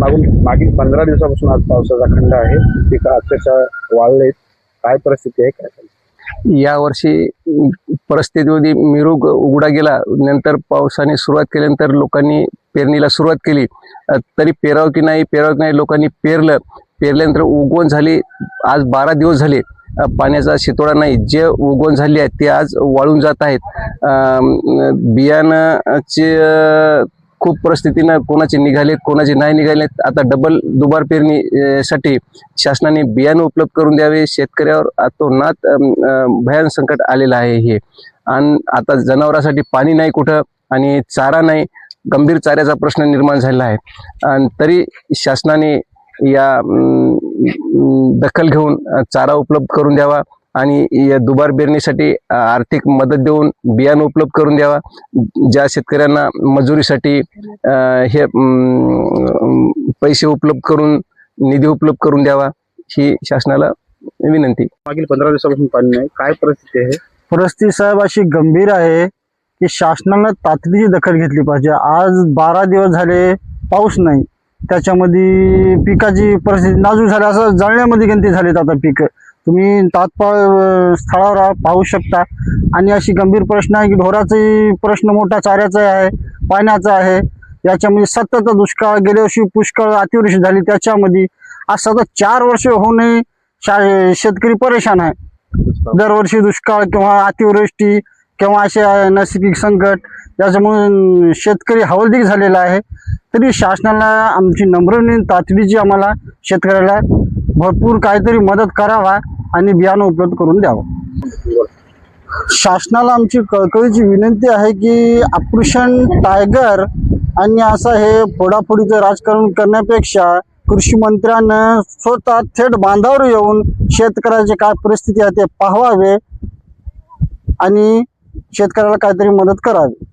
मागील 15 दिवसापासून आज पावसाचा खंड आहे. पिकं अक्षरशः वाळलेत. काय परिस्थिती आहे, काय सांगाल? या वर्षी परिस्थितीमध्ये मिरूग उघडा गेला. नंतर पावसाने सुरुवात केल्यानंतर लोकांनी पेरणीला सुरुवात केली. तरी पेरावं की नाही लोकांनी पेरल्यानंतर उगवण झाली. आज 12 दिवस झाले पाण्याचा शितोडा नाही. जे उगवण झाले आहेत ते आज वाळून जात आहेत. बियाणाचे खूप परिस्थितीनं कोणाचे निघाले, कोणाचे नाही निघाले. आता दुबार पेरणीसाठी शासनाने बियाणं उपलब्ध करून द्यावे. शेतकऱ्यावर अतोनात भयान संकट आलेलं आहे हे. आणि आता जनावरांसाठी पाणी नाही कुठं आणि चारा नाही. गंभीर चाऱ्याचा प्रश्न निर्माण झालेला आहे. आणि तरी शासनाने या दखल घेऊन चारा उपलब्ध करून द्यावा आणि या दुबार पेरणीसाठी आर्थिक मदत देऊन बियाणं उपलब्ध करून द्यावा. ज्या शेतकऱ्यांना मजुरीसाठी हे पैसे उपलब्ध करून निधी उपलब्ध करून द्यावा ही शासनाला विनंती. मागील 15 दिवसापासून पाणी नाही. काय परिस्थिती आहे? परिस्थिती साहेब अशी गंभीर आहे की शासनानं तातडीची दखल घेतली पाहिजे. आज 12 दिवस झाले पाऊस नाही. त्याच्यामध्ये पिकाची परिस्थिती नाजूक झाली. असं जळण्यामध्ये गणती झालीत आता पिकं. तुम्ही तात्काळ स्थळावर पाहू शकता. आणि अशी गंभीर प्रश्न आहे की ढोराचाही प्रश्न मोठा, चाऱ्याचा आहे, पाण्याचा आहे. याच्यामध्ये सतत दुष्काळ, गेल्या वर्षी पुष्कळ अतिवृष्टी झाली. त्याच्यामध्ये आज सतत 4 वर्ष होऊनही शेतकरी परेशान आहे. दरवर्षी दुष्काळ किंवा अतिवृष्टी किंवा असे नैसर्गिक संकट याच्यामुळे शेतकरी हवालदिल झालेला आहे. तरी शासनाला आमची नम्र विनंती, तातडीची आम्हाला शेतकऱ्याला भरपूर काहीतरी मदत करावा आणि बियाणं उपलब्ध करून द्यावं. शासनाला आमची कळकळीची विनंती आहे की ऑपरेशन टायगर आणि असं हे फोडाफोडीचं राजकारण करण्यापेक्षा कृषी मंत्र्यानं स्वतः थेट बांधावर येऊन शेतकऱ्याची काय परिस्थिती आहे ते पाहावे आणि शेतकऱ्याला काहीतरी मदत करावी.